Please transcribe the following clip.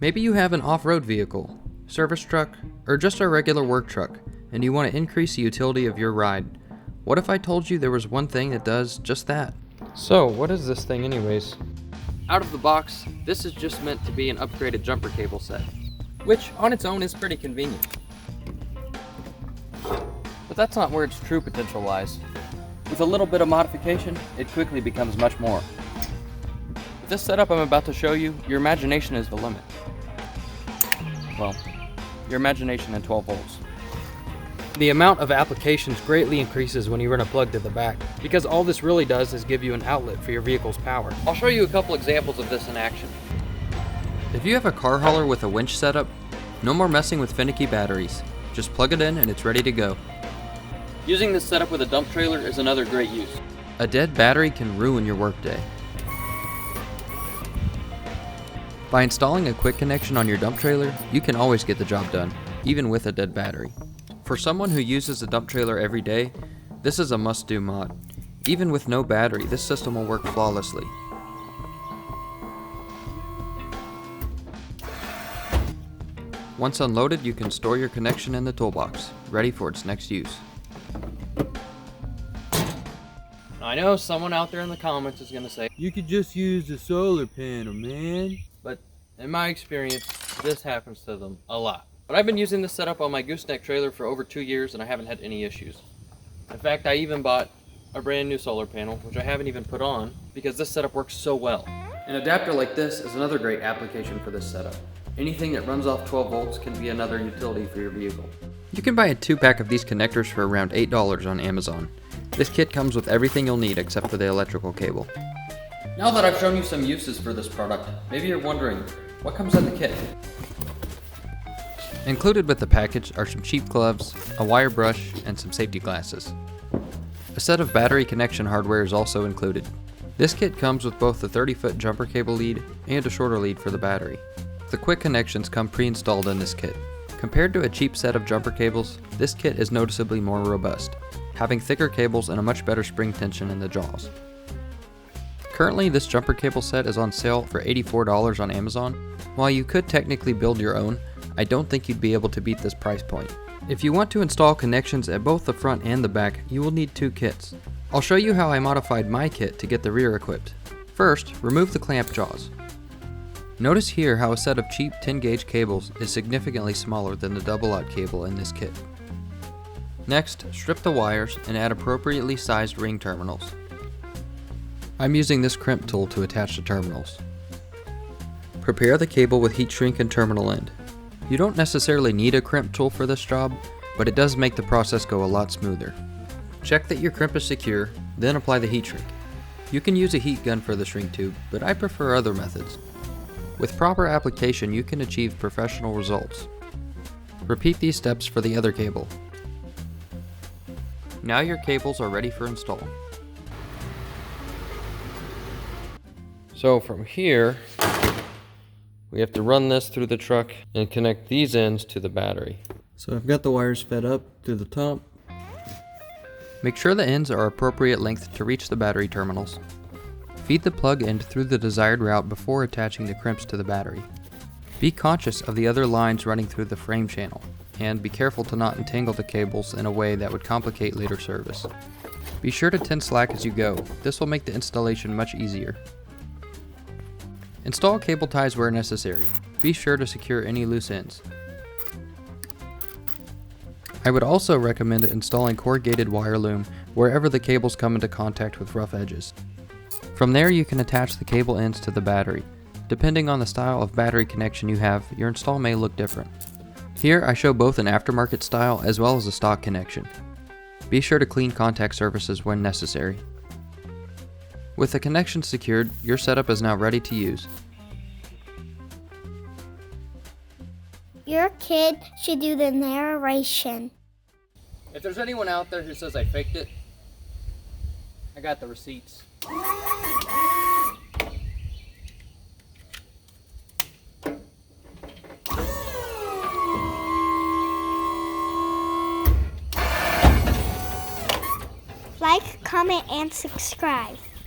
Maybe you have an off-road vehicle, service truck, or just a regular work truck, and you want to increase the utility of your ride. What if I told you there was one thing that does just that? So, what is this thing anyways? Out of the box, this is just meant to be an upgraded jumper cable set, which on its own is pretty convenient. But that's not where its true potential lies. With a little bit of modification, it quickly becomes much more. With this setup I'm about to show you, your imagination is the limit. Well, your imagination in 12 volts. The amount of applications greatly increases when you run a plug to the back, because all this really does is give you an outlet for your vehicle's power. I'll show you a couple examples of this in action. If you have a car hauler with a winch setup, no more messing with finicky batteries. Just plug it in and it's ready to go. Using this setup with a dump trailer is another great use. A dead battery can ruin your workday. By installing a quick connection on your dump trailer, you can always get the job done, even with a dead battery. For someone who uses a dump trailer every day, this is a must-do mod. Even with no battery, this system will work flawlessly. Once unloaded, you can store your connection in the toolbox, ready for its next use. I know someone out there in the comments is going to say, "You could just use the solar panel, man." But in my experience, this happens to them a lot. But I've been using this setup on my gooseneck trailer for over 2 years and I haven't had any issues. In fact, I even bought a brand new solar panel, which I haven't even put on because this setup works so well. An adapter like this is another great application for this setup. Anything that runs off 12 volts can be another utility for your vehicle. You can buy a 2-pack of these connectors for around $8 on Amazon. This kit comes with everything you'll need except for the electrical cable. Now that I've shown you some uses for this product, maybe you're wondering, what comes in the kit? Included with the package are some cheap gloves, a wire brush, and some safety glasses. A set of battery connection hardware is also included. This kit comes with both the 30-foot jumper cable lead and a shorter lead for the battery. The quick connections come pre-installed in this kit. Compared to a cheap set of jumper cables, this kit is noticeably more robust, having thicker cables and a much better spring tension in the jaws. Currently, this jumper cable set is on sale for $84 on Amazon. While you could technically build your own, I don't think you'd be able to beat this price point. If you want to install connections at both the front and the back, you will need 2 kits. I'll show you how I modified my kit to get the rear equipped. First, remove the clamp jaws. Notice here how a set of cheap 10-gauge cables is significantly smaller than the double-aught cable in this kit. Next, strip the wires and add appropriately sized ring terminals. I'm using this crimp tool to attach the terminals. Prepare the cable with heat shrink and terminal end. You don't necessarily need a crimp tool for this job, but it does make the process go a lot smoother. Check that your crimp is secure, then apply the heat shrink. You can use a heat gun for the shrink tube, but I prefer other methods. With proper application, you can achieve professional results. Repeat these steps for the other cable. Now your cables are ready for install. So from here, we have to run this through the truck and connect these ends to the battery. So I've got the wires fed up to the top. Make sure the ends are appropriate length to reach the battery terminals. Feed the plug end through the desired route before attaching the crimps to the battery. Be conscious of the other lines running through the frame channel, and be careful to not entangle the cables in a way that would complicate later service. Be sure to tin slack as you go. This will make the installation much easier. Install cable ties where necessary. Be sure to secure any loose ends. I would also recommend installing corrugated wire loom wherever the cables come into contact with rough edges. From there you can attach the cable ends to the battery. Depending on the style of battery connection you have, your install may look different. Here I show both an aftermarket style as well as a stock connection. Be sure to clean contact surfaces when necessary. With the connection secured, your setup is now ready to use. Your kid should do the narration. If there's anyone out there who says I faked it, I got the receipts. Like, comment, and subscribe.